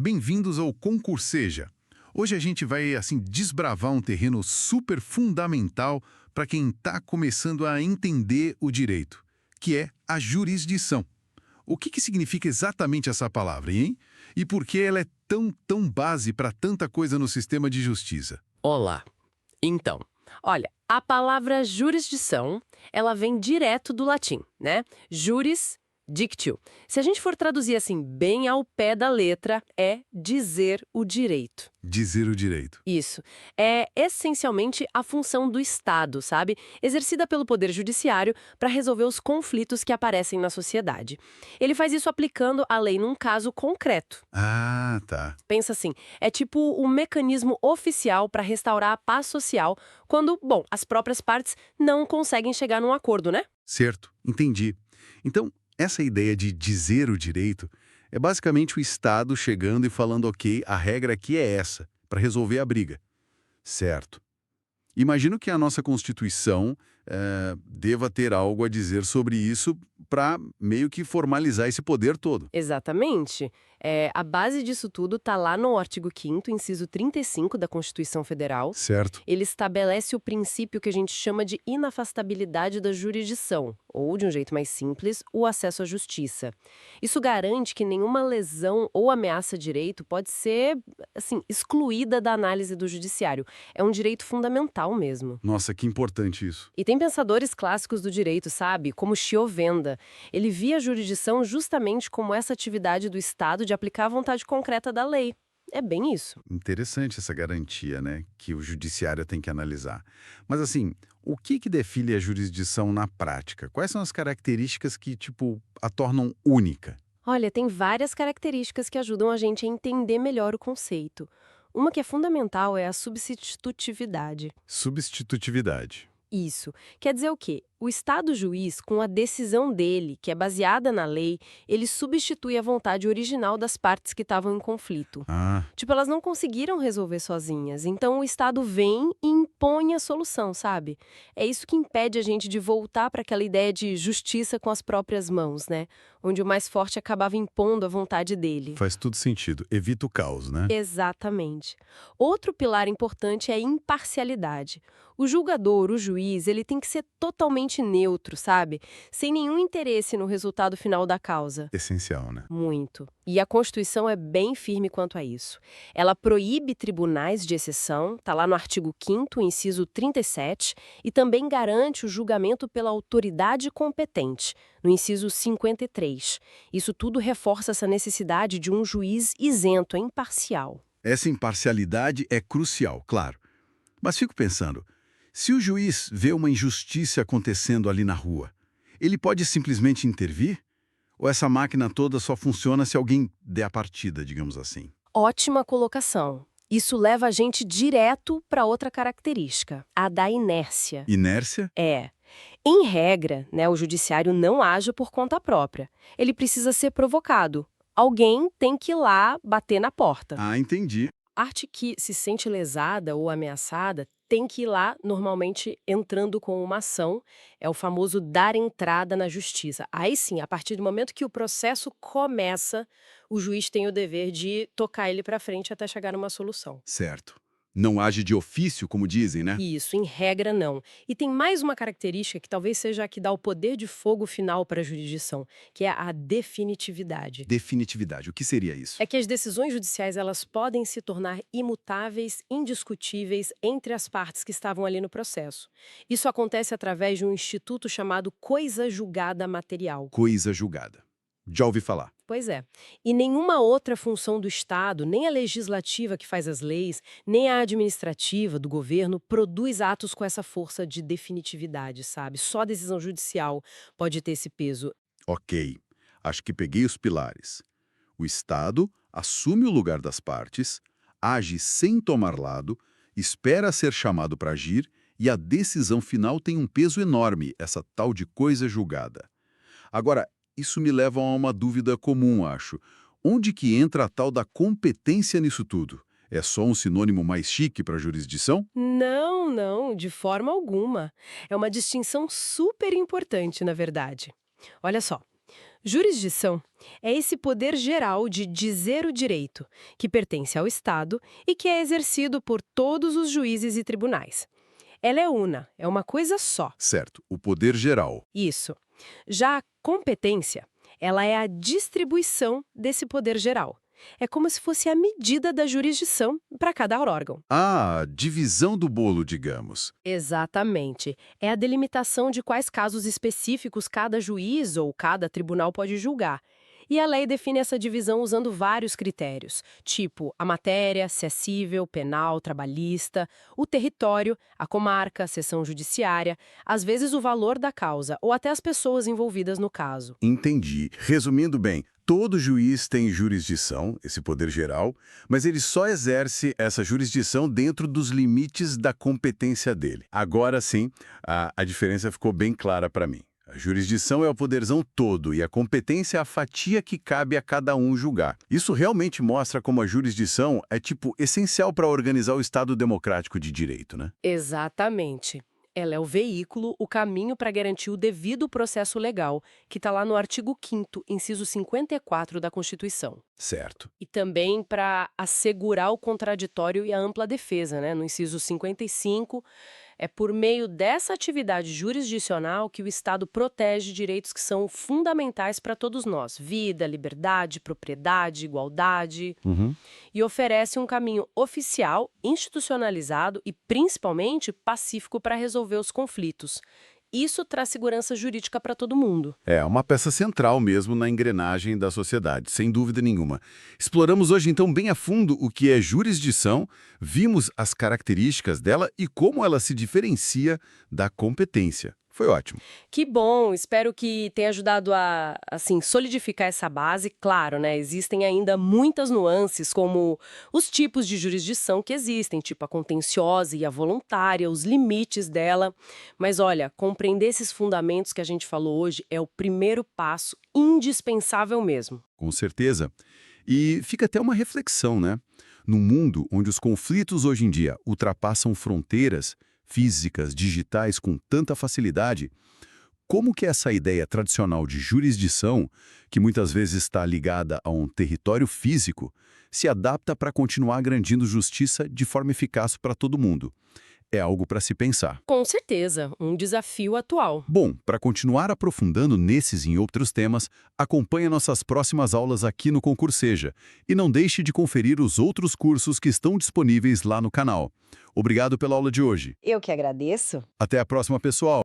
Bem-vindos ao Concurseja. Hoje a gente vai desbravar um terreno super fundamental para quem está começando a entender o direito, que é a jurisdição. O que significa exatamente essa palavra, hein? E por que ela é tão base para tanta coisa no sistema de justiça? Olá. Então, olha, a palavra jurisdição, ela vem direto do latim, né? Juris dictio. Se a gente for traduzir assim bem ao pé da letra, é dizer o direito. Dizer o direito. Isso. É essencialmente a função do Estado, sabe? Exercida pelo Poder Judiciário para resolver os conflitos que aparecem na sociedade. Ele faz isso aplicando a lei num caso concreto. Ah, tá. Pensa assim, é tipo um mecanismo oficial para restaurar a paz social quando, bom, as próprias partes não conseguem chegar num acordo, né? Certo, entendi. Então, essa ideia de dizer o direito é basicamente o Estado chegando e falando, ok, a regra aqui é essa, para resolver a briga. Certo. Imagino que a nossa Constituição deva ter algo a dizer sobre isso para meio que formalizar esse poder todo. Exatamente. A base disso tudo está lá no artigo 5º, inciso 35 da Constituição Federal. Certo. Ele estabelece o princípio que a gente chama de inafastabilidade da jurisdição, ou, de um jeito mais simples, o acesso à justiça. Isso garante que nenhuma lesão ou ameaça a direito pode ser, assim, excluída da análise do judiciário. É um direito fundamental mesmo. Nossa, que importante isso. E tem pensadores clássicos do direito, sabe? Como Schiovenda. Ele via a jurisdição justamente como essa atividade do Estado de aplicar a vontade concreta da lei. É bem isso. Interessante essa garantia, né, que o judiciário tem que analisar. Mas assim, o que define a jurisdição na prática? Quais são as características que, a tornam única? Olha, tem várias características que ajudam a gente a entender melhor o conceito. Uma que é fundamental é a substitutividade. Substitutividade. Isso. Quer dizer o quê? O Estado juiz, com a decisão dele, que é baseada na lei, ele substitui a vontade original das partes que estavam em conflito. Ah, Tipo, elas não conseguiram resolver sozinhas, então o Estado vem e impõe a solução, sabe? É isso que impede a gente de voltar para aquela ideia de justiça com as próprias mãos, né? Onde o mais forte acabava impondo a vontade dele. faz tudo sentido. Evita o caos, né? Exatamente. Outro pilar importante é a imparcialidade. O julgador, o juiz, ele tem que ser totalmente neutro, sabe? Sem nenhum interesse no resultado final da causa. Essencial, né? Muito. E a Constituição é bem firme quanto a isso. Ela proíbe tribunais de exceção, tá lá no artigo 5º, inciso 37, e também garante o julgamento pela autoridade competente, no inciso 53. Isso tudo reforça essa necessidade de um juiz isento, imparcial. Essa imparcialidade é crucial, claro. Mas fico pensando, se o juiz vê uma injustiça acontecendo ali na rua, ele pode simplesmente intervir? Ou essa máquina toda só funciona se alguém der a partida, digamos assim? Ótima colocação. Isso leva a gente direto para outra característica, a da inércia. Inércia? Em regra, né, o judiciário não age por conta própria. Ele precisa ser provocado. Alguém tem que ir lá bater na porta. Ah, entendi. A parte que se sente lesada ou ameaçada tem que ir lá, normalmente entrando com uma ação, é o famoso dar entrada na justiça. Aí sim, a partir do momento que o processo começa, o juiz tem o dever de tocar ele para frente até chegar numa solução. Certo. Não age de ofício, como dizem, né? Isso, em regra, não. E tem mais uma característica que talvez seja a que dá o poder de fogo final para a jurisdição, que é a definitividade. Definitividade. O que seria isso? É que as decisões judiciais elas podem se tornar imutáveis, indiscutíveis entre as partes que estavam ali no processo. Isso acontece através de um instituto chamado coisa julgada material. Coisa julgada. Já ouvi falar. Pois é. E nenhuma outra função do Estado, nem a legislativa que faz as leis, nem a administrativa do governo, produz atos com essa força de definitividade, sabe? Só a decisão judicial pode ter esse peso. Ok. Acho que peguei os pilares. O Estado assume o lugar das partes, age sem tomar lado, espera ser chamado para agir e a decisão final tem um peso enorme, essa tal de coisa julgada. Agora, isso me leva a uma dúvida comum, acho. Onde que entra a tal da competência nisso tudo? É só um sinônimo mais chique para jurisdição? Não, não, de forma alguma. É uma distinção super importante, na verdade. Olha só. Jurisdição é esse poder geral de dizer o direito, que pertence ao Estado e que é exercido por todos os juízes e tribunais. Ela é una, é uma coisa só. Certo, o poder geral. Isso. Já a competência, ela é a distribuição desse poder geral. É como se fosse a medida da jurisdição para cada órgão. Ah, divisão do bolo, digamos. Exatamente. É a delimitação de quais casos específicos cada juiz ou cada tribunal pode julgar. E a lei define essa divisão usando vários critérios, tipo a matéria, se é cível, penal, trabalhista, o território, a comarca, a seção judiciária, às vezes o valor da causa ou até as pessoas envolvidas no caso. Entendi. Resumindo bem, todo juiz tem jurisdição, esse poder geral, mas ele só exerce essa jurisdição dentro dos limites da competência dele. Agora sim, a diferença ficou bem clara para mim. A jurisdição é o poderzão todo e a competência é a fatia que cabe a cada um julgar. Isso realmente mostra como a jurisdição é, essencial para organizar o Estado democrático de direito, né? Exatamente. Ela é o veículo, o caminho para garantir o devido processo legal, que está lá no artigo 5º, inciso 54 da Constituição. Certo. E também para assegurar o contraditório e a ampla defesa, né? No inciso 55, é por meio dessa atividade jurisdicional que o Estado protege direitos que são fundamentais para todos nós: vida, liberdade, propriedade, igualdade. E oferece um caminho oficial, institucionalizado e, principalmente, pacífico para resolver os conflitos. Isso traz segurança jurídica para todo mundo. É uma peça central mesmo na engrenagem da sociedade, sem dúvida nenhuma. Exploramos hoje, então, bem a fundo o que é jurisdição, vimos as características dela e como ela se diferencia da competência. Foi ótimo. Que bom, espero que tenha ajudado a, assim, solidificar essa base. Claro, né, existem ainda muitas nuances, como os tipos de jurisdição que existem, tipo a contenciosa e a voluntária, os limites dela. Mas olha, compreender esses fundamentos que a gente falou hoje é o primeiro passo indispensável mesmo. Com certeza. E fica até uma reflexão, né? Num mundo onde os conflitos hoje em dia ultrapassam fronteiras físicas, digitais com tanta facilidade, como que essa ideia tradicional de jurisdição, que muitas vezes está ligada a um território físico, se adapta para continuar garantindo justiça de forma eficaz para todo mundo? É algo para se pensar. Com certeza, um desafio atual. Bom, para continuar aprofundando nesses e em outros temas, acompanhe nossas próximas aulas aqui no Concurseja e não deixe de conferir os outros cursos que estão disponíveis lá no canal. Obrigado pela aula de hoje. Eu que agradeço. Até a próxima, pessoal!